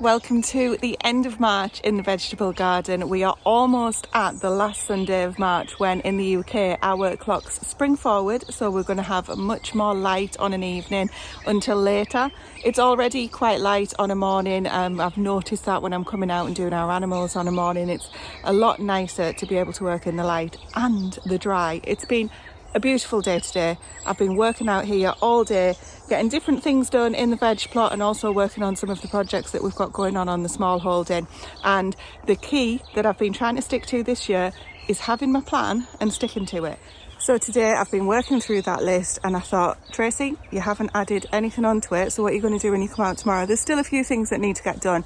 Welcome to the end of March in the vegetable garden. We are almost at the last Sunday of March when in the UK our clocks spring forward, so we're going to have much more light on an evening until later. It's already quite light on a morning. I've noticed that when I'm coming out and doing our animals on a morning, it's a lot nicer to be able to work in the light and the dry. It's been a beautiful day today. I've been working out here all day, getting different things done in the veg plot and also working on some of the projects that we've got going on the smallholding. And the key that I've been trying to stick to this year is having my plan and sticking to it. So today I've been working through that list and I thought, Tracy, you haven't added anything onto it, so what are you going to do when you come out tomorrow? There's still a few things that need to get done,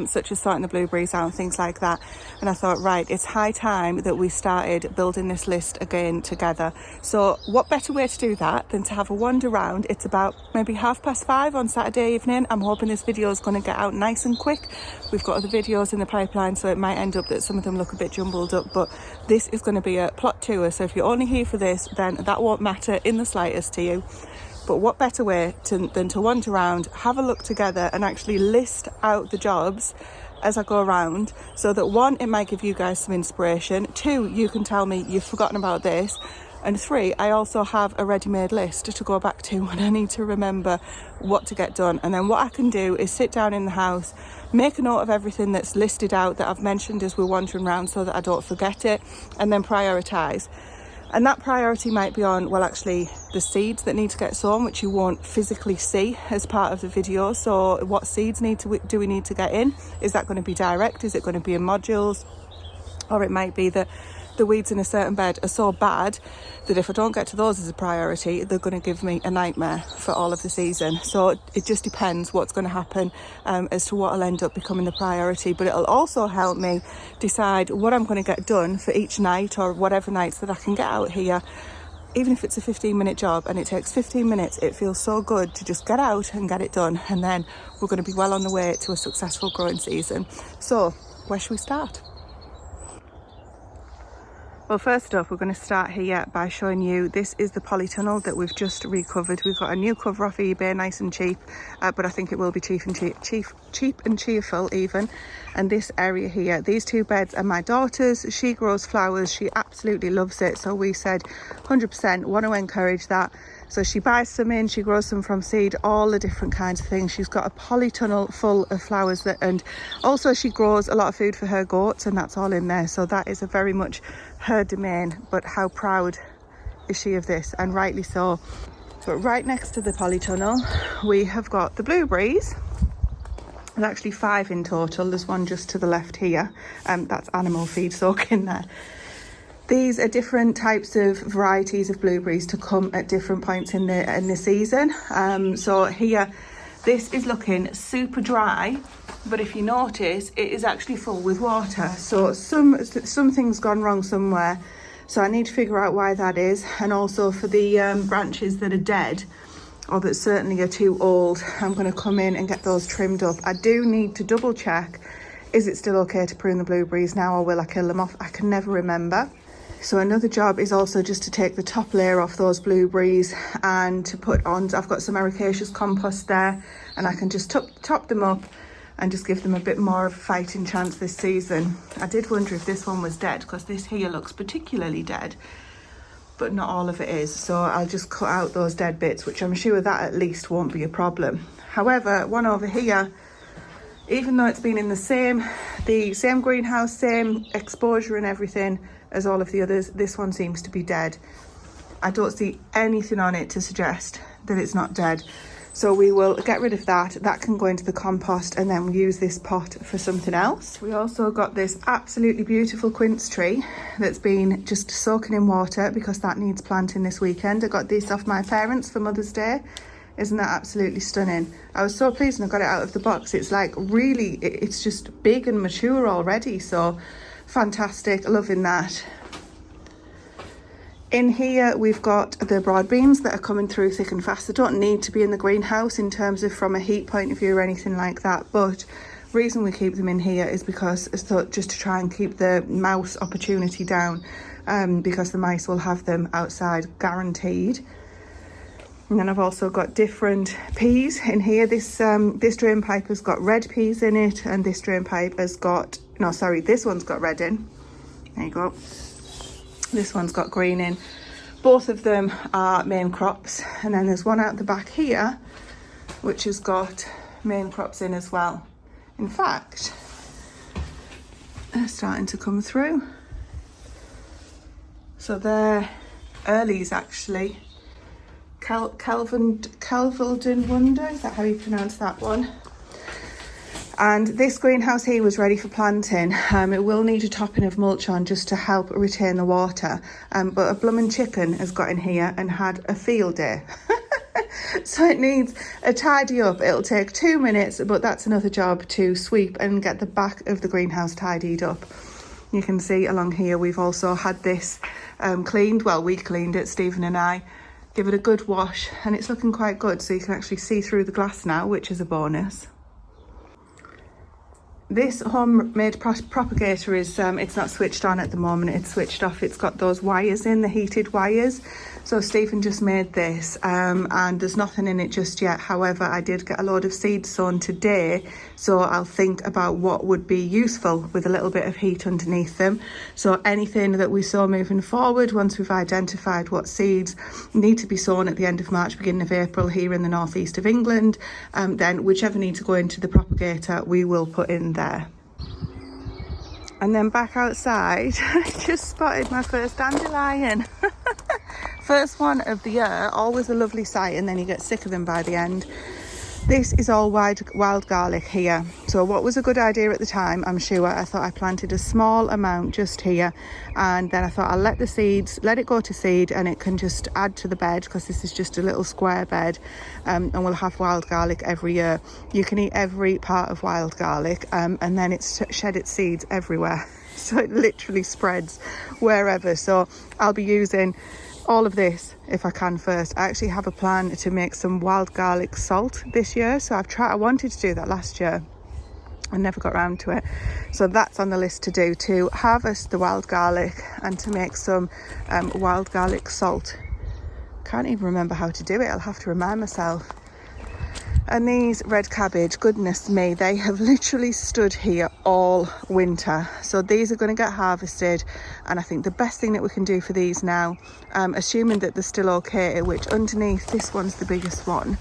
such as sorting the blueberries out and things like that. And I thought, right, it's high time that we started building this list again together. So what better way to do that than to have a wander around? It's about maybe 5:30 on Saturday evening. I'm hoping this video is going to get out nice and quick. We've got other videos in the pipeline, so it might end up that some of them look a bit jumbled up, but this is going to be a plot tour. So if you're only here for this, then that won't matter in the slightest to you. But what better way than to wander around, have a look together and actually list out the jobs as I go around, so that one, it might give you guys some inspiration, two, you can tell me you've forgotten about this, and three, I also have a ready-made list to go back to when I need to remember what to get done. And then what I can do is sit down in the house, make a note of everything that's listed out that I've mentioned as we're wandering around so that I don't forget it, and then prioritise. And that priority might be on, well, actually the seeds that need to get sown, which you won't physically see as part of the video. So what seeds do we need to get in? Is that going to be direct? Is it going to be in modules? Or it might be that the weeds in a certain bed are so bad that if I don't get to those as a priority, they're going to give me a nightmare for all of the season. So it just depends what's going to happen as to what will end up becoming the priority. But it'll also help me decide what I'm going to get done for each night, or whatever nights that I can get out here. Even if it's a 15-minute job and it takes 15 minutes, it feels so good to just get out and get it done. And then we're going to be well on the way to a successful growing season. So where should we start? Well, first off, we're going to start here by showing you, this is the polytunnel that we've just recovered. We've got a new cover off eBay, nice and cheap, but I think it will be cheap and cheerful even. And this area here, these two beds are my daughter's. She grows flowers, she absolutely loves it, so we said 100% want to encourage that. So she buys some in, she grows them from seed, all the different kinds of things. She's got a polytunnel full of flowers and also she grows a lot of food for her goats, and that's all in there. So that is a very much her domain, but how proud is she of this, and rightly so. But right next to the polytunnel, we have got the blueberries. There's actually 5 in total. There's one just to the left here. That's animal feed soaking there. These are different types of varieties of blueberries to come at different points in the season. So here, this is looking super dry, but if you notice, it is actually full with water. So something's gone wrong somewhere. So I need to figure out why that is. And also for the branches that are dead, or that certainly are too old, I'm going to come in and get those trimmed up. I do need to double check, is it still okay to prune the blueberries now, or will I kill them off? I can never remember. So another job is also just to take the top layer off those blueberries and to put on, I've got some ericaceous compost there, and I can just top them up and just give them a bit more of a fighting chance this season. I did wonder if this one was dead, because this here looks particularly dead, but not all of it is. So I'll just cut out those dead bits, which I'm sure that at least won't be a problem. However, one over here, even though it's been in the same greenhouse, same exposure and everything as all of the others, this one seems to be dead. I don't see anything on it to suggest that it's not dead. So we will get rid of that. That can go into the compost, and then use this pot for something else. We also got this absolutely beautiful quince tree that's been just soaking in water because that needs planting this weekend. I got this off my parents for Mother's Day. Isn't that absolutely stunning? I was so pleased when I got it out of the box. It's like really, it's just big and mature already. So fantastic, loving that. In here we've got the broad beans that are coming through thick and fast. They don't need to be in the greenhouse in terms of from a heat point of view or anything like that, but the reason we keep them in here is because it's just to try and keep the mouse opportunity down, because the mice will have them outside guaranteed. And then I've also got different peas in here. This drain pipe has got red peas in it, and this drain pipe has got, no, sorry, this one's got red in. There you go. This one's got green in. Both of them are main crops. And then there's one out the back here, which has got main crops in as well. In fact, they're starting to come through. So they're earlies actually. Kelveldon Wonder, is that how you pronounce that one? And this greenhouse here was ready for planting. It will need a topping of mulch on just to help retain the water. But a bloomin' chicken has got in here and had a field day. So it needs a tidy up. It'll take 2 minutes, but that's another job to sweep and get the back of the greenhouse tidied up. You can see along here we've also had this cleaned. Well, we cleaned it, Stephen and I. Give it a good wash, and it's looking quite good, so you can actually see through the glass now, which is a bonus. This homemade propagator is, it's not switched on at the moment, it's switched off. It's got those wires in, the heated wires. So Stephen just made this, and there's nothing in it just yet. However, I did get a load of seeds sown today, so I'll think about what would be useful with a little bit of heat underneath them. So anything that we sow moving forward, once we've identified what seeds need to be sown at the end of March, beginning of April here in the northeast of England, then whichever need to go into the propagator, we will put in there. And then back outside, I just spotted my first dandelion. First one of the year, always a lovely sight, and then you get sick of them by the end. This is all wild garlic here. So what was a good idea at the time, I'm sure, I thought I planted a small amount just here, and then I thought I'll let it go to seed, and it can just add to the bed, because this is just a little square bed, and we'll have wild garlic every year. You can eat every part of wild garlic, and then it's shed its seeds everywhere. So it literally spreads wherever. So I'll be using all of this if I can first. I actually have a plan to make some wild garlic salt this year, so I wanted to do that last year. I never got around to it, so that's on the list to do, to harvest the wild garlic and to make some wild garlic salt. Can't even remember how to do it, I'll have to remind myself. And these red cabbage, goodness me, they have literally stood here all winter. So these are going to get harvested, and I think the best thing that we can do for these now, assuming that they're still okay, which underneath, this one's the biggest one,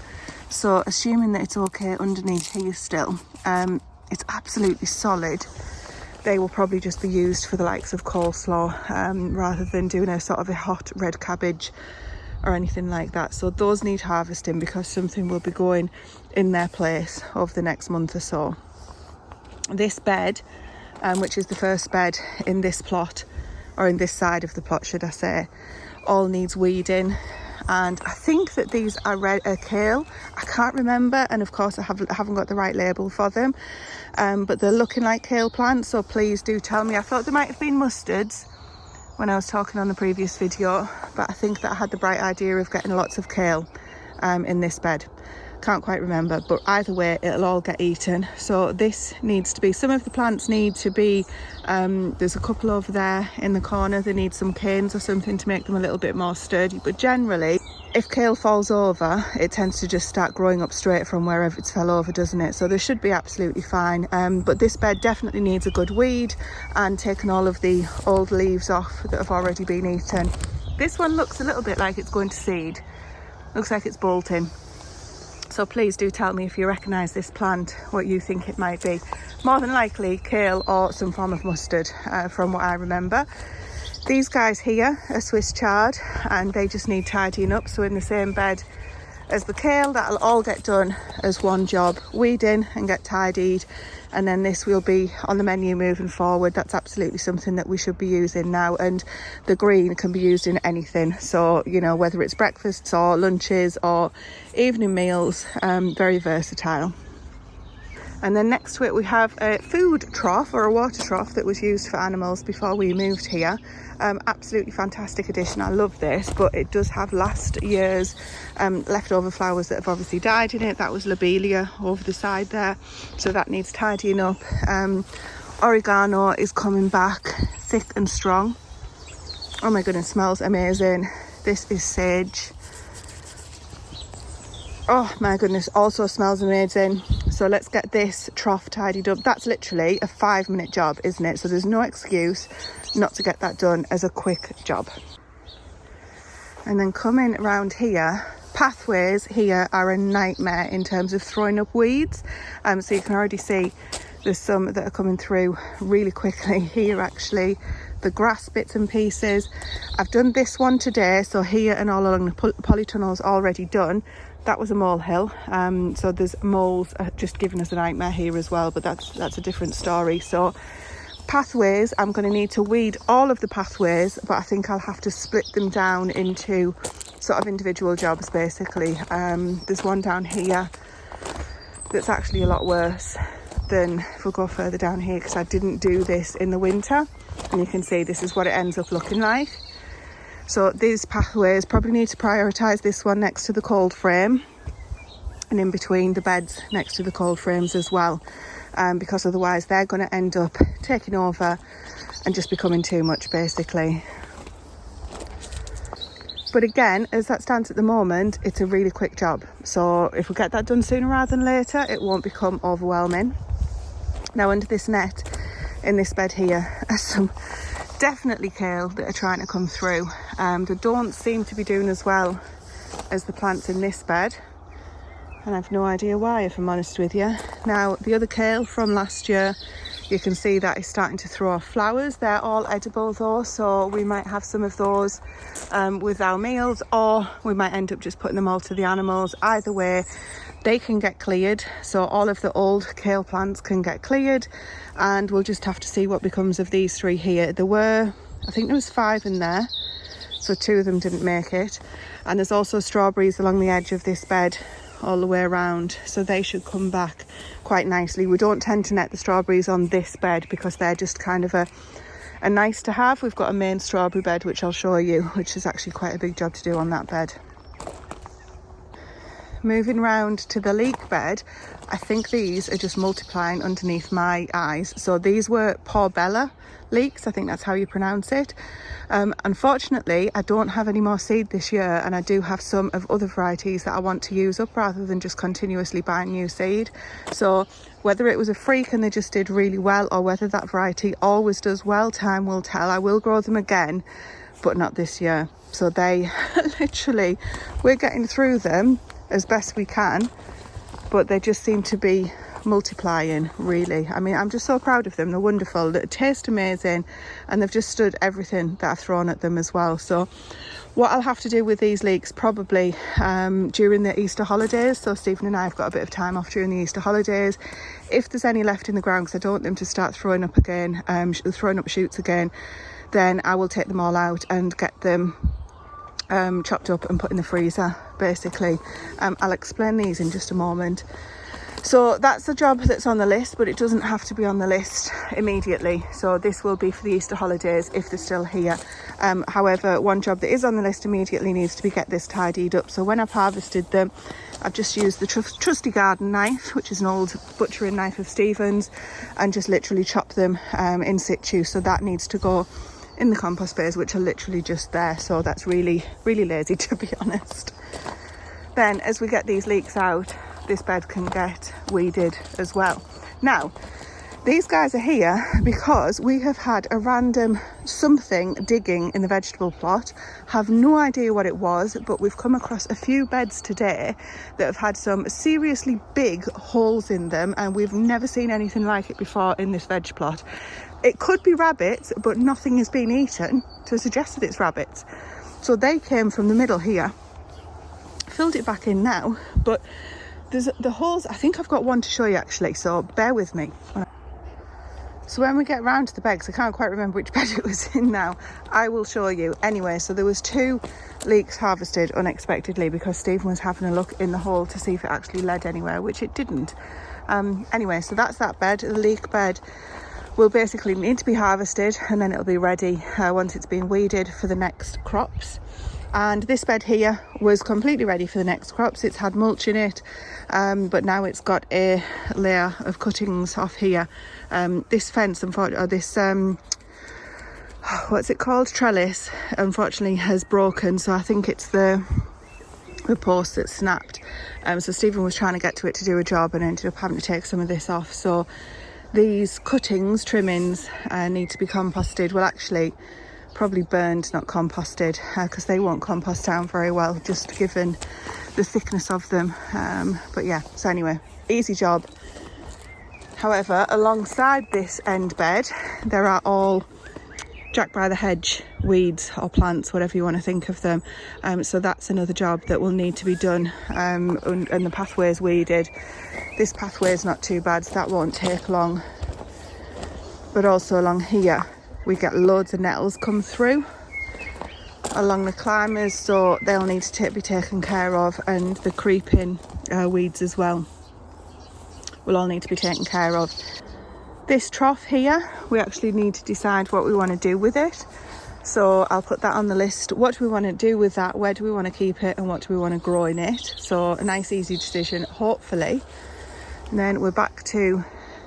so assuming that it's okay underneath here still, it's absolutely solid, they will probably just be used for the likes of coleslaw, rather than doing a sort of a hot red cabbage or anything like that. So those need harvesting, because something will be going in their place over the next month or so. This bed, which is the first bed in this plot, or in this side of the plot should I say, all needs weeding. And I think that these are kale, I can't remember, and of course I haven't got the right label for them, but they're looking like kale plants, so please do tell me. I thought they might have been mustards when I was talking on the previous video, but I think that I had the bright idea of getting lots of kale in this bed. Can't quite remember, but either way it'll all get eaten. So this needs to be, some of the plants need to be, there's a couple over there in the corner, they need some canes or something to make them a little bit more sturdy, but generally if kale falls over, it tends to just start growing up straight from wherever it's fell over, doesn't it? So they should be absolutely fine. But this bed definitely needs a good weed and taking all of the old leaves off that have already been eaten. This one looks a little bit like it's going to seed. Looks like it's bolting. So please do tell me if you recognise this plant, what you think it might be. More than likely kale or some form of mustard, from what I remember. These guys here are Swiss chard, and they just need tidying up. So in the same bed as the kale, that'll all get done as one job, weeding and get tidied. And then this will be on the menu moving forward. That's absolutely something that we should be using now. And the green can be used in anything. So, you know, whether it's breakfasts or lunches or evening meals, very versatile. And then next to it we have a food trough, or a water trough, that was used for animals before we moved here. Absolutely fantastic addition. I love this, but it does have last year's leftover flowers that have obviously died in it. That was lobelia over the side there, so that needs tidying up. Oregano is coming back thick and strong. Oh my goodness, smells amazing. This is sage. Oh my goodness, also smells amazing. So let's get this trough tidied up. That's literally a 5-minute job, isn't it? So there's no excuse not to get that done as a quick job. And then coming around here, pathways here are a nightmare in terms of throwing up weeds. So you can already see there's some that are coming through really quickly here actually. The grass bits and pieces. I've done this one today, so here and all along the polytunnel's already done. That was a molehill, so there's moles just giving us a nightmare here as well, but that's a different story. So pathways, I'm going to need to weed all of the pathways, but I think I'll have to split them down into sort of individual jobs basically. There's one down here that's actually a lot worse than if we go further down here, because I didn't do this in the winter, and you can see this is what it ends up looking like. So these pathways, probably need to prioritise this one next to the cold frame and in between the beds next to the cold frames as well, because otherwise they're going to end up taking over and just becoming too much basically. But again, as that stands at the moment, it's a really quick job. So if we get that done sooner rather than later, it won't become overwhelming. Now under this net in this bed here are some definitely kale that are trying to come through. They don't seem to be doing as well as the plants in this bed, and I've no idea why, if I'm honest with you. Now the other kale from last year, you can see that is starting to throw off flowers. They're all edible though, so we might have some of those with our meals, or we might end up just putting them all to the animals. Either way, they can get cleared, so all of the old kale plants can get cleared, and we'll just have to see what becomes of these 3 here. I think there was 5 in there, so 2 of them didn't make it. And there's also strawberries along the edge of this bed all the way around, so they should come back quite nicely. We don't tend to net the strawberries on this bed because they're just kind of a nice to have. We've got a main strawberry bed which I'll show you, which is actually quite a big job to do on that bed. Moving round to the leek bed, I think these are just multiplying underneath my eyes. So these were Porbella leeks, I think that's how you pronounce it. Unfortunately, I don't have any more seed this year, and I do have some of other varieties that I want to use up rather than just continuously buying new seed. So whether it was a freak and they just did really well, or whether that variety always does well, time will tell. I will grow them again, but not this year. So they literally, we're getting through them as best we can, but they just seem to be multiplying really. I mean, I'm just so proud of them. They're wonderful, they taste amazing, and they've just stood everything that I've thrown at them as well. So what I'll have to do with these leeks probably during the Easter holidays, so Stephen and I have got a bit of time off during the Easter holidays, if there's any left in the ground, because I don't want them to start throwing up again, throwing up shoots again, then I will take them all out and get them chopped up and put in the freezer basically. I'll explain these in just a moment. So that's the job that's on the list, but it doesn't have to be on the list immediately. So this will be for the Easter holidays if they're still here. However, one job that is on the list immediately needs to be get this tidied up. So when I've harvested them, I've just used the trusty garden knife, which is an old butchering knife of Stephen's, and just literally chop them in situ. So that needs to go in the compost bays, which are literally just there. So that's really, really lazy, to be honest. Then as we get these leeks out, this bed can get weeded as well. Now, these guys are here because we have had a random something digging in the vegetable plot. Have no idea what it was, but we've come across a few beds today that have had some seriously big holes in them, and we've never seen anything like it before in this veg plot. It could be rabbits, but nothing has been eaten to suggest that it's rabbits. So they came from the middle here. Filled it back in now, but there's the holes. I think I've got one to show you actually, so bear with me. So when we get round to the beds, I can't quite remember which bed it was in now, I will show you. Anyway, so there was 2 leeks harvested unexpectedly because Stephen was having a look in the hole to see if it actually led anywhere, which it didn't. Anyway, so that's that bed. The leek bed will basically need to be harvested, and then it'll be ready once it's been weeded for the next crops. And this bed here was completely ready for the next crops. It's had mulch in it, but now it's got a layer of cuttings off here. This fence, unfortunately, or this what's it called, trellis, unfortunately has broken. So I think it's the the post that snapped. So Stephen was trying to get to it to do a job and ended up having to take some of this off. So these cuttings, trimmings, need to be composted. Well, actually probably burned, not composted, because they won't compost down very well, just given the thickness of them. But yeah, so anyway, easy job. However, alongside this end bed, there are all Jack by the hedge weeds or plants, whatever you want to think of them. So that's another job that will need to be done, and the pathway is weeded. This pathway is not too bad, so that won't take long. But also along here, we get loads of nettles come through along the climbers, so they'll need to be taken care of, and the creeping weeds as well will all need to be taken care of. This trough here, we actually need to decide what we want to do with it. So I'll put that on the list. What do we want to do with that? Where do we want to keep it? And what do we want to grow in it? So a nice easy decision, hopefully. And then we're back to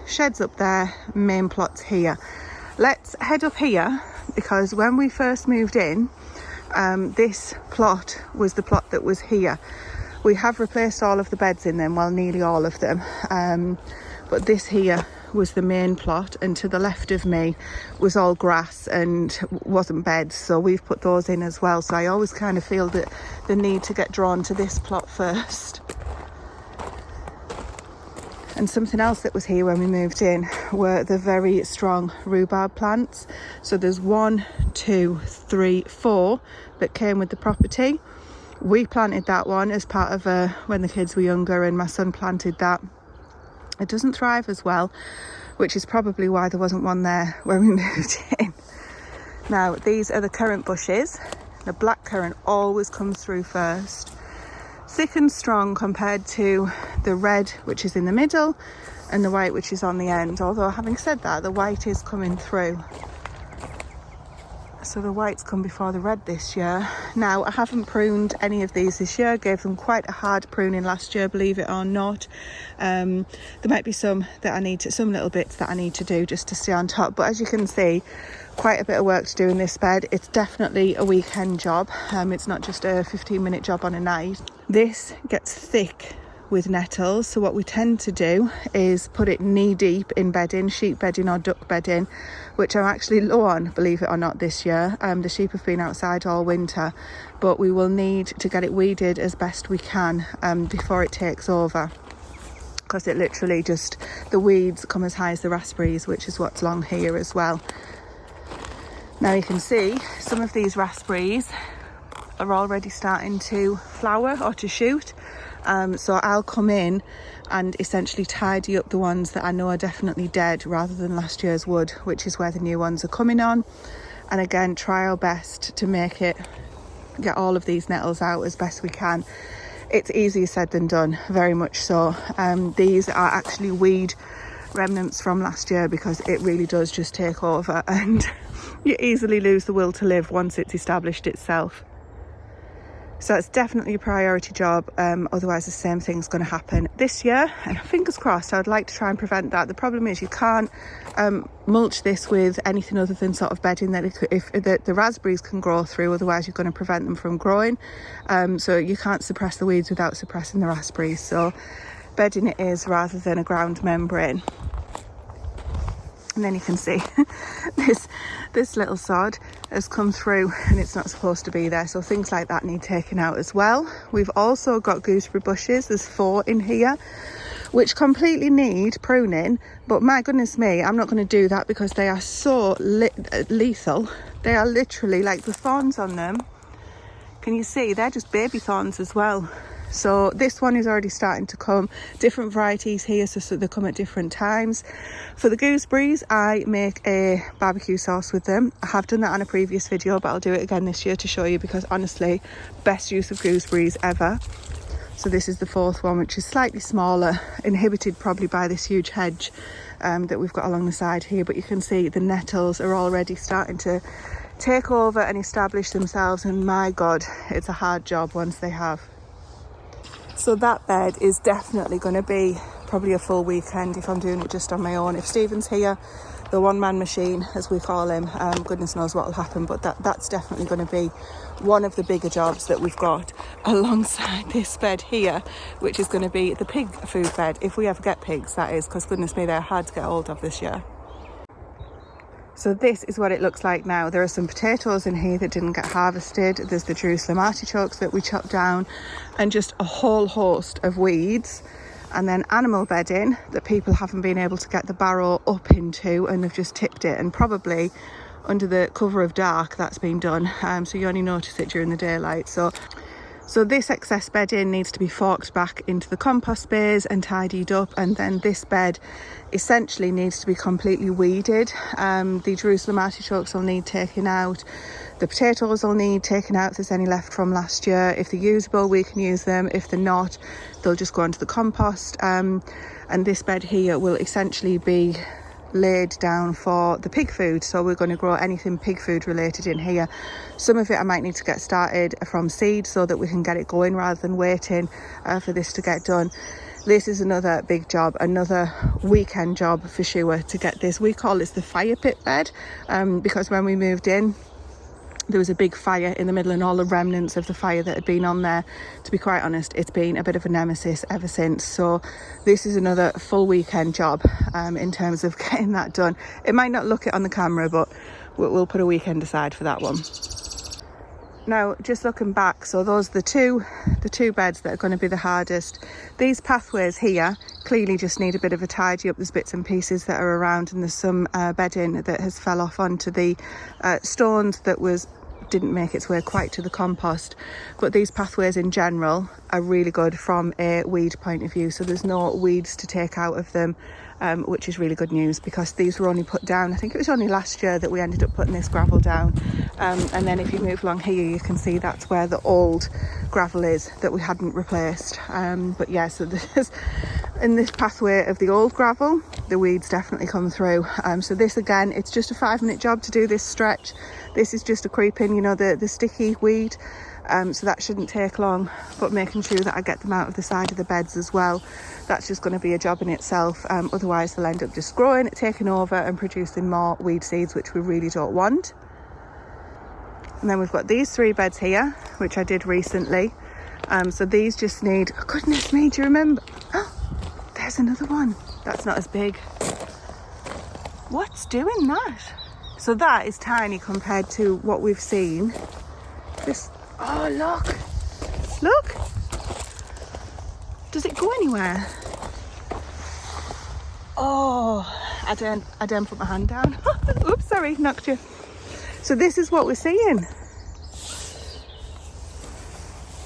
sheds up there, main plots here. Let's head up here, because when we first moved in, this plot was the plot that was here. We have replaced all of the beds in them, well, nearly all of them. But this here was the main plot, and to the left of me was all grass and wasn't beds, so we've put those in as well. So I always kind of feel that the need to get drawn to this plot first. And something else that was here when we moved in were the very strong rhubarb plants. So there's 1, 2, 3, 4 that came with the property. We planted that one as part of when the kids were younger, and my son planted that. It doesn't thrive as well, which is probably why there wasn't one there when we moved in. Now, these are the currant bushes. The black currant always comes through first. Thick and strong compared to the red, which is in the middle, and the white, which is on the end. Although, having said that, the white is coming through. So the whites come before the red this year. Now, I haven't pruned any of these this year. Gave them quite a hard pruning last year, believe it or not. There might be some little bits that I need to do just to stay on top. But as you can see, quite a bit of work to do in this bed. It's definitely a weekend job. It's not just a 15-minute job on a night. This gets thick with nettles, so what we tend to do is put it knee deep in bedding, sheep bedding or duck bedding, which I'm actually low on, believe it or not, this year. The sheep have been outside all winter, but we will need to get it weeded as best we can before it takes over, because it literally just, the weeds come as high as the raspberries, which is what's along here as well. Now you can see some of these raspberries are already starting to flower or to shoot. So I'll come in and essentially tidy up the ones that I know are definitely dead, rather than last year's wood, which is where the new ones are coming on. And again, try our best to make it, get all of these nettles out as best we can. It's easier said than done, very much so. These are actually weed remnants from last year, because it really does just take over, and you easily lose the will to live once it's established itself. So it's definitely a priority job, otherwise the same thing's going to happen this year, and fingers crossed. I would like to try and prevent that. The problem is you can't mulch this with anything other than sort of bedding that if the raspberries can grow through, otherwise you're going to prevent them from growing. So you can't suppress the weeds without suppressing the raspberries, so bedding it is rather than a ground membrane. And then you can see this little sod has come through and it's not supposed to be there, so things like that need taken out as well. We've also got gooseberry bushes. There's 4 in here which completely need pruning, but my goodness me, I'm not going to do that because they are so lethal. They are literally, like, the thorns on them, can you see, they're just baby thorns as well. So this one is already starting to come. Different varieties here, so they come at different times. For the gooseberries, I make a barbecue sauce with them. I have done that on a previous video, but I'll do it again this year to show you, because honestly, best use of gooseberries ever. So this is the 4th one, which is slightly smaller, inhibited probably by this huge hedge that we've got along the side here. But you can see the nettles are already starting to take over and establish themselves, and my God, it's a hard job once they have. So that bed is definitely going to be probably a full weekend if I'm doing it just on my own. If Stephen's here, the one-man machine, as we call him. Goodness knows what will happen, but that's definitely going to be one of the bigger jobs that we've got alongside this bed here, which is going to be the pig food bed, if we ever get pigs, that is, because goodness me, they're hard to get hold of this year. So this is what it looks like now. There are some potatoes in here that didn't get harvested. There's the Jerusalem artichokes that we chopped down, and just a whole host of weeds. And then animal bedding that people haven't been able to get the barrow up into, and have just tipped it, and probably under the cover of dark that's been done. So you only notice it during the daylight. So this excess bedding needs to be forked back into the compost bays and tidied up, and then this bed essentially needs to be completely weeded. The Jerusalem artichokes will need taking out. The potatoes will need taken out if there's any left from last year. If they're usable, we can use them. If they're not, they'll just go into the compost. And this bed here will essentially be laid down for the pig food. So we're going to grow anything pig food related in here. Some of it I might need to get started from seed so that we can get it going rather than waiting for this to get done. This is another big job, another weekend job for sure to get this. We call this the fire pit bed because when we moved in, there was a big fire in the middle, and all the remnants of the fire that had been on there, to be quite honest, it's been a bit of a nemesis ever since. So this is another full weekend job in terms of getting that done. It might not look it on the camera, but we'll put a weekend aside for that one. Now, just looking back, so those are the two beds that are going to be the hardest. These pathways here clearly just need a bit of a tidy up. There's bits and pieces that are around, and there's some bedding that has fell off onto the stones that didn't make its way quite to the compost. But these pathways in general are really good from a weed point of view, so there's no weeds to take out of them, which is really good news, because these were only put down, I think it was only last year that we ended up putting this gravel down. And then if you move along here, you can see that's where the old gravel is that we hadn't replaced. But yeah, so there's, in this pathway of the old gravel, the weeds definitely come through. So this, again, it's just a 5-minute job to do this stretch. This is just a creeping, you know, the sticky weed. So that shouldn't take long, but making sure that I get them out of the side of the beds as well, that's just going to be a job in itself. Otherwise they'll end up just growing, taking over and producing more weed seeds, which we really don't want. And then we've got these 3 beds here, which I did recently. So these just need, oh, goodness me, do you remember? Oh, there's another one. That's not as big. What's doing that? So that is tiny compared to what we've seen. This, oh look, does it go anywhere? Oh, I don't put my hand down. Oops, sorry, knocked you. So this is what we're seeing.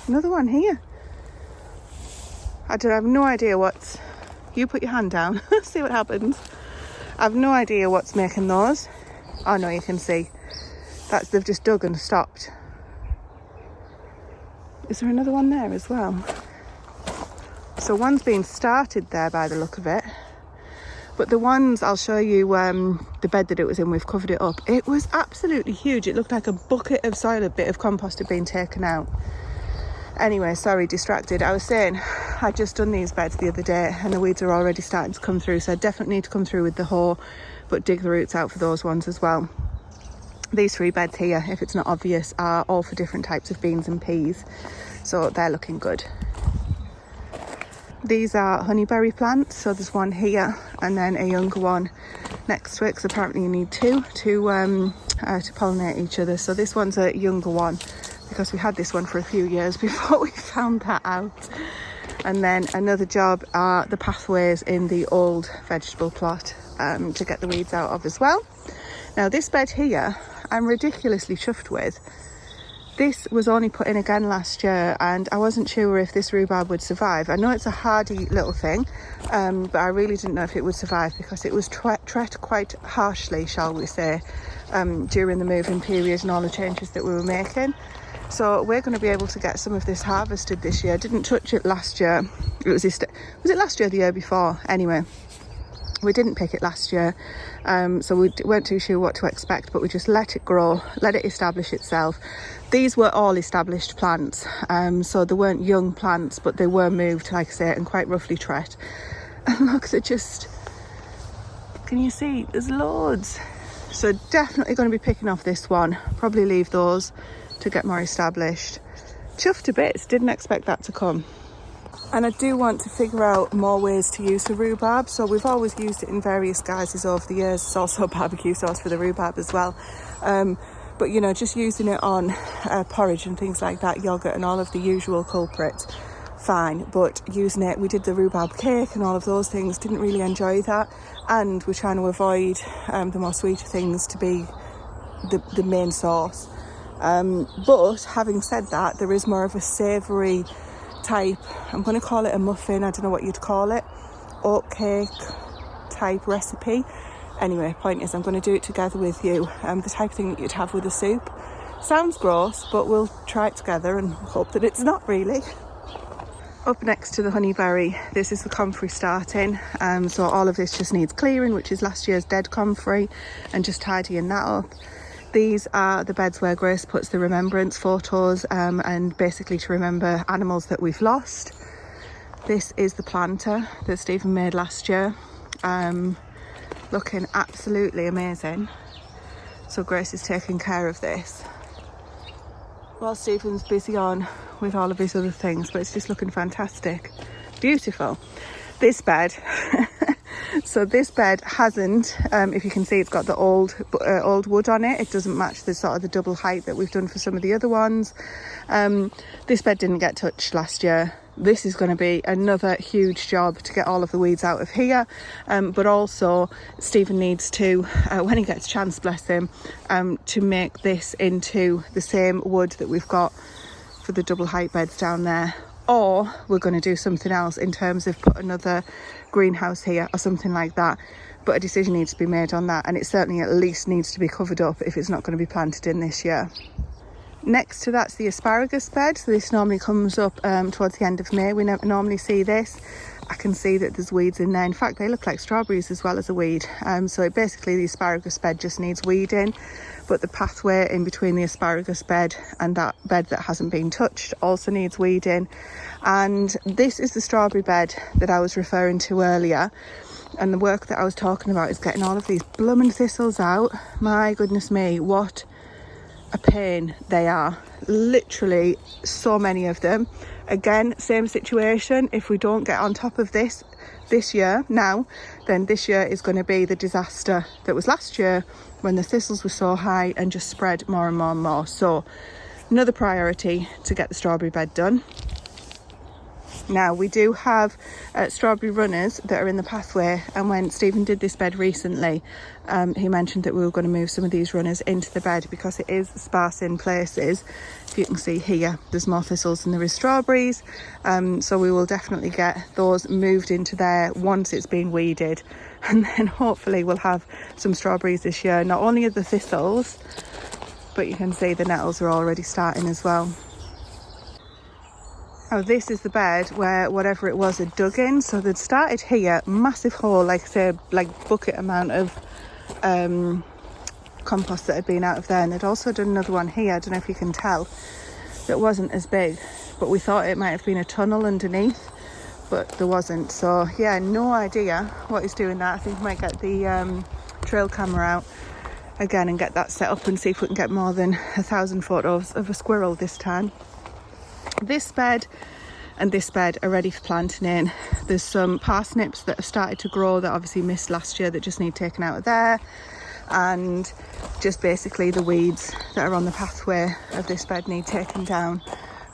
Another one here. I have no idea what's, you put your hand down, see what happens. I have no idea what's making those. Oh no, you can see they've just dug and stopped. Is there another one there as well? So one's been started there by the look of it, but the ones, I'll show you the bed that it was in, we've covered it up. It was absolutely huge. It looked like a bucket of soil, a bit of compost had been taken out. Anyway, sorry, distracted. I was saying I'd just done these beds the other day and the weeds are already starting to come through, so I definitely need to come through with the hoe, but dig the roots out for those ones as well. These 3 beds here, if it's not obvious, are all for different types of beans and peas, so they're looking good. These are honeyberry plants, so there's one here and then a younger one next to it, because apparently you need 2 to pollinate each other. So this one's a younger one because we had this one for a few years before we found that out. And then another job are the pathways in the old vegetable plot to get the weeds out of as well. Now this bed here, I'm ridiculously chuffed with. This was only put in again last year and I wasn't sure if this rhubarb would survive. I know it's a hardy little thing, but I really didn't know if it would survive because it was treated quite harshly, shall we say, during the moving period and all the changes that we were making. So we're going to be able to get some of this harvested this year. Didn't touch it last year. Was it last year or the year before? Anyway, we didn't pick it last year, so we weren't too sure what to expect, but we just let it grow, let it establish itself. These were all established plants, so they weren't young plants, but they were moved, like I say, and quite roughly tread. And look, they're just can you see? There's loads. So definitely going to be picking off this one. Probably leave those to get more established. Chuffed to bits, didn't expect that to come. And I do want to figure out more ways to use the rhubarb. So we've always used it in various guises over the years. It's also barbecue sauce for the rhubarb as well. But you know, just using it on porridge and things like that, yogurt and all of the usual culprits, fine. But using it, we did the rhubarb cake and all of those things, didn't really enjoy that. And we're trying to avoid the more sweeter things to be the main sauce. But having said that, there is more of a savoury type, I'm going to call it a muffin, I don't know what you'd call it, oat cake type recipe. Anyway, point is I'm going to do it together with you, the type of thing that you'd have with a soup. Sounds gross, but we'll try it together and hope that it's not really. Up next to the honeyberry, this is the comfrey starting, so all of this just needs clearing, which is last year's dead comfrey, and just tidying that up. These are the beds where Grace puts the remembrance photos and basically to remember animals that we've lost. This is the planter that Stephen made last year, looking absolutely amazing. So Grace is taking care of this while Stephen's busy on with all of his other things, but it's just looking fantastic. Beautiful. This bed so this bed hasn't, if you can see, it's got the old wood on it. It doesn't match the sort of the double height that we've done for some of the other ones. This bed didn't get touched last year. This is going to be another huge job to get all of the weeds out of here, but also Stephen needs to, when he gets a chance, bless him, to make this into the same wood that we've got for the double height beds down there. Or we're going to do something else in terms of put another greenhouse here or something like that. But a decision needs to be made on that, and it certainly at least needs to be covered up if it's not going to be planted in this year. Next to that's the asparagus bed. So this normally comes up towards the end of May. We never normally see this. I can see that there's weeds in there. In fact, they look like strawberries as well as a weed. So basically the asparagus bed just needs weeding. But the pathway in between the asparagus bed and that bed that hasn't been touched also needs weeding. And this is the strawberry bed that I was referring to earlier. And the work that I was talking about is getting all of these blooming thistles out. My goodness me, what a pain they are. Literally so many of them. Again, same situation. If we don't get on top of this year now, then this year is going to be the disaster that was last year when the thistles were so high and just spread more and more and more. So another priority to get the strawberry bed done. Now we do have strawberry runners that are in the pathway, and when Stephen did this bed recently, he mentioned that we were going to move some of these runners into the bed because it is sparse in places. If you can see here, there's more thistles than there is strawberries, so we will definitely get those moved into there once it's been weeded, and then hopefully we'll have some strawberries this year. Not only are the thistles, but you can see the nettles are already starting as well. Oh, this is the bed where whatever it was had dug in. So they'd started here, massive hole, like say, like bucket amount of compost that had been out of there. And they'd also done another one here, I don't know if you can tell, that wasn't as big. But we thought it might have been a tunnel underneath, but there wasn't. So yeah, no idea what he's doing that. I think we might get the trail camera out again and get that set up and see if we can get more than 1,000 photos of a squirrel this time. This bed and this bed are ready for planting in. There's some parsnips that have started to grow that obviously missed last year that just need taken out of there, and just basically the weeds that are on the pathway of this bed need taken down.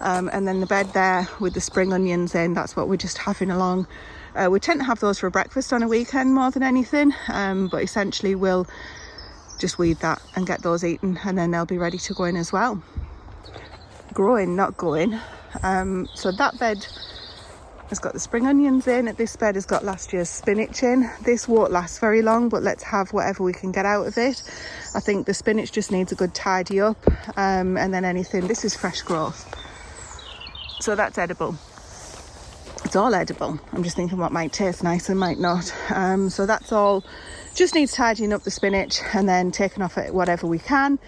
And then the bed there with the spring onions in, that's what we're just having along. We tend to have those for breakfast on a weekend more than anything, but essentially we'll just weed that and get those eaten, and then they'll be ready to go in as well. Growing, not going. So that bed has got the spring onions in. This bed has got last year's spinach in. This won't last very long, but let's have whatever we can get out of it. I think the spinach just needs a good tidy up, and then anything, this is fresh growth, so that's edible. It's all edible. I'm just thinking what might taste nice and might not. So that's all, just needs tidying up, the spinach, and then taking off it whatever we can.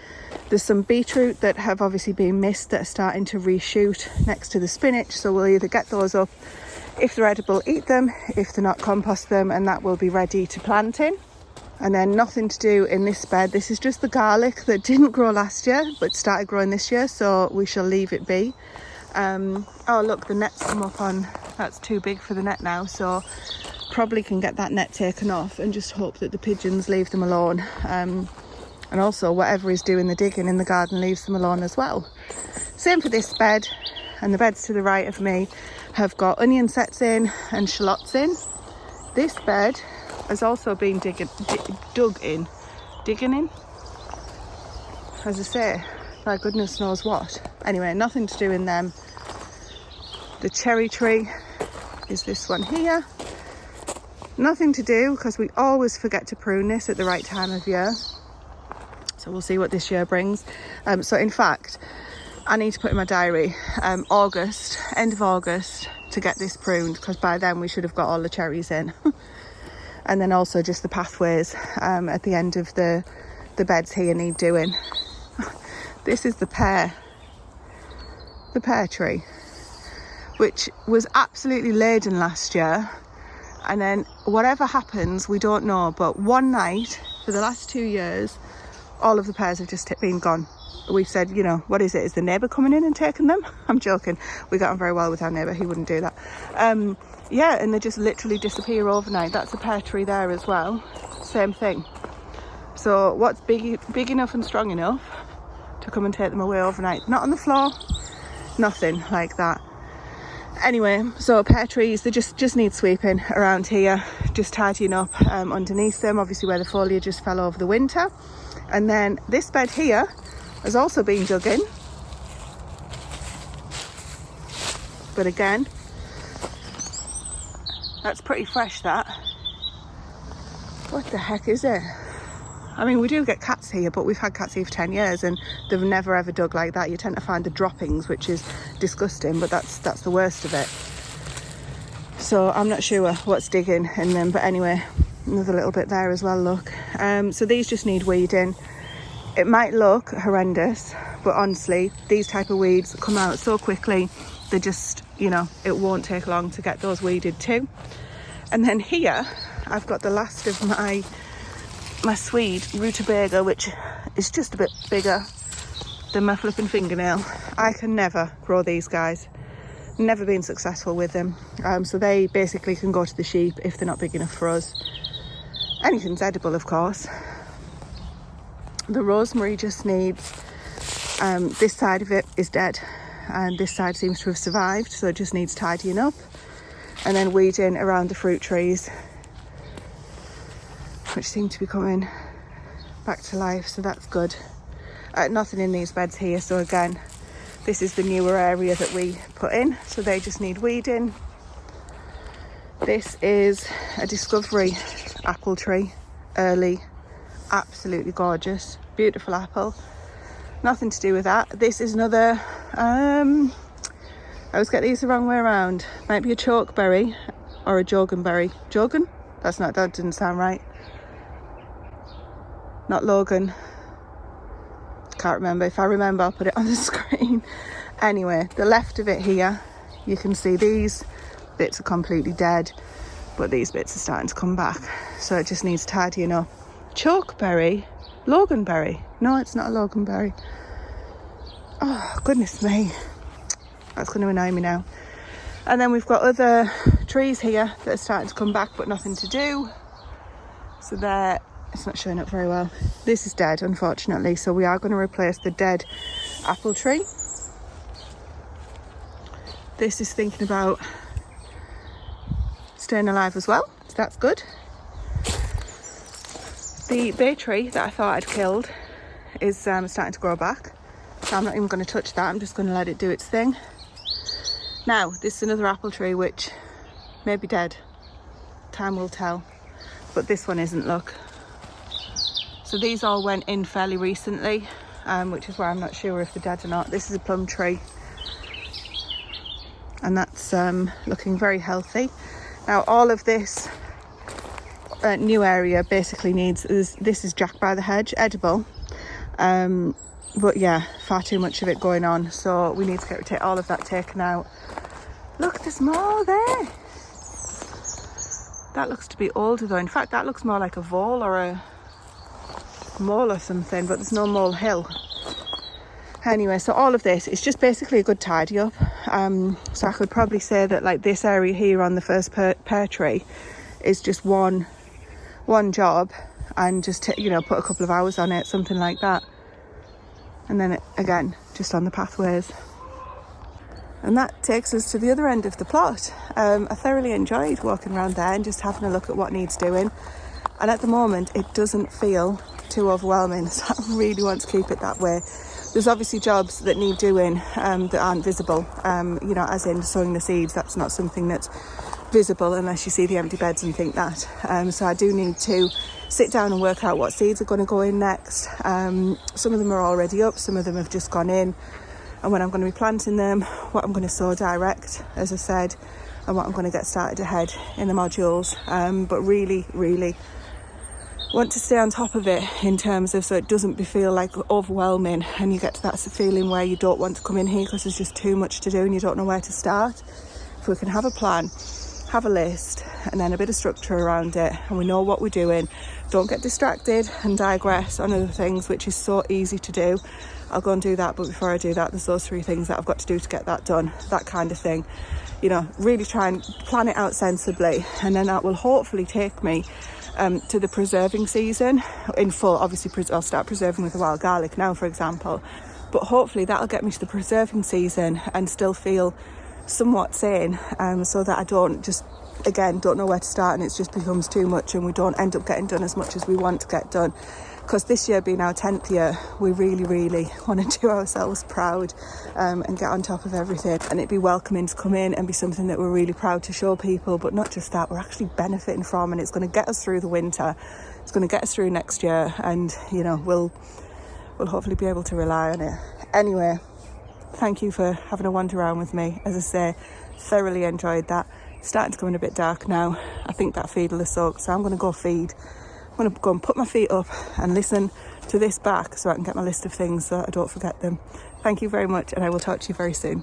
There's some beetroot that have obviously been missed that are starting to reshoot next to the spinach, so we'll either get those up, if they're edible, eat them, if they're not, compost them, and that will be ready to plant in. And then nothing to do in this bed. This is just the garlic that didn't grow last year but started growing this year, so we shall leave it be. Oh look, the net's come up on, that's too big for the net now, so probably can get that net taken off and just hope that the pigeons leave them alone. And also whatever is doing the digging in the garden leaves them alone as well. Same for this bed, and the beds to the right of me have got onion sets in and shallots in. This bed has also been digging in, as I say, by goodness knows what. Anyway, nothing to do in them. The cherry tree is this one here. Nothing to do because we always forget to prune this at the right time of year. So we'll see what this year brings. So in fact, I need to put in my diary August, end of August, to get this pruned, because by then we should have got all the cherries in. And then also just the pathways at the end of the beds here need doing. This is the pear tree, which was absolutely laden last year. And then whatever happens, we don't know. But one night for the last 2 years, all of the pears have just been gone. We've said, you know, what is it? Is the neighbour coming in and taking them? I'm joking. We got on very well with our neighbour. He wouldn't do that. Yeah, and they just literally disappear overnight. That's a pear tree there as well. Same thing. So what's big enough and strong enough to come and take them away overnight? Not on the floor, nothing like that. Anyway, so pear trees, they just need sweeping around here, just tidying up underneath them, obviously where the foliage just fell over the winter. And then this bed here has also been dug in. But again, that's pretty fresh, that. What the heck is it? I mean, we do get cats here, but we've had cats here for 10 years and they've never ever dug like that. You tend to find the droppings, which is disgusting, but that's the worst of it. So I'm not sure what's digging in them, but anyway, another little bit there as well, look. So these just need weeding. It might look horrendous, but honestly, these type of weeds come out so quickly. They just, you know, it won't take long to get those weeded too. And then here, I've got the last of my Swede rutabaga, which is just a bit bigger than my flipping fingernail. I can never grow these guys. Never been successful with them. So they basically can go to the sheep if they're not big enough for us. Anything's edible, of course. The rosemary just needs, this side of it is dead and this side seems to have survived, so it just needs tidying up. And then weeding around the fruit trees, which seem to be coming back to life, so that's good. Nothing in these beds here, so again, this is the newer area that we put in, so they just need weeding. This is a Discovery apple tree, early, absolutely gorgeous, beautiful apple. Nothing to do with that. This is another, I always get these the wrong way around. Might be a chokeberry or a joganberry. Jogan? That didn't sound right. Not Logan. Can't remember. If I remember, I'll put it on the screen. Anyway, the left of it here, you can see these bits are completely dead, but these bits are starting to come back. So it just needs tidying up. Chokeberry? Loganberry? No, it's not a Loganberry. Oh, goodness me. That's going to annoy me now. And then we've got other trees here that are starting to come back, but nothing to do. So there, it's not showing up very well. This is dead, unfortunately, so we are going to replace the dead apple tree. This is thinking about staying alive as well, so that's good. The bay tree that I thought I'd killed is starting to grow back, so I'm not even going to touch that. I'm just going to let it do its thing. Now, this is another apple tree which may be dead. Time will tell. But this one isn't, look. So these all went in fairly recently, which is why I'm not sure if they're dead or not. This is a plum tree, and that's looking very healthy. Now, all of this new area basically needs, this is jack by the hedge, edible. But yeah, far too much of it going on, so we need to get all of that taken out. Look, there's more there. That looks to be older though. In fact, that looks more like a vole or a mole or something, but there's no mole hill. Anyway, so all of this is just basically a good tidy up. So I could probably say that like this area here on the first pear tree is just one job, and just put a couple of hours on it, something like that. And then again, just on the pathways. And that takes us to the other end of the plot. I thoroughly enjoyed walking around there and just having a look at what needs doing. And at the moment, it doesn't feel too overwhelming, so I really want to keep it that way. There's obviously jobs that need doing that aren't visible, as in sowing the seeds. That's not something that's visible unless you see the empty beds and think that. So I do need to sit down and work out what seeds are going to go in next. Some of them are already up, some of them have just gone in. And when I'm going to be planting them, what I'm going to sow direct, as I said, and what I'm going to get started ahead in the modules. But really, really want to stay on top of it in terms of so it doesn't feel like overwhelming and you get to that feeling where you don't want to come in here because there's just too much to do and you don't know where to start. If we can have a plan, have a list, and then a bit of structure around it, and we know what we're doing, don't get distracted and digress on other things, which is so easy to do. I'll go and do that, but before I do that, there's those 3 things that I've got to do to get that done, that kind of thing. Really try and plan it out sensibly, and then that will hopefully take me to the preserving season in full. Obviously, I'll start preserving with the wild garlic now, for example, but hopefully that'll get me to the preserving season and still feel somewhat sane, so that I don't know where to start and it just becomes too much and we don't end up getting done as much as we want to get done. Because this year being our 10th year, we really, really want to do ourselves proud and get on top of everything, and it'd be welcoming to come in and be something that we're really proud to show people. But not just that, we're actually benefiting from, and it's going to get us through the winter, it's going to get us through next year, and we'll hopefully be able to rely on it. Anyway, thank you for having a wander around with me. As I say, thoroughly enjoyed that. It's starting to come in a bit dark now. I think that feed will have soaked, so I'm going to go feed. I'm going to go and put my feet up and listen to this back so I can get my list of things so I don't forget them. Thank you very much, and I will talk to you very soon.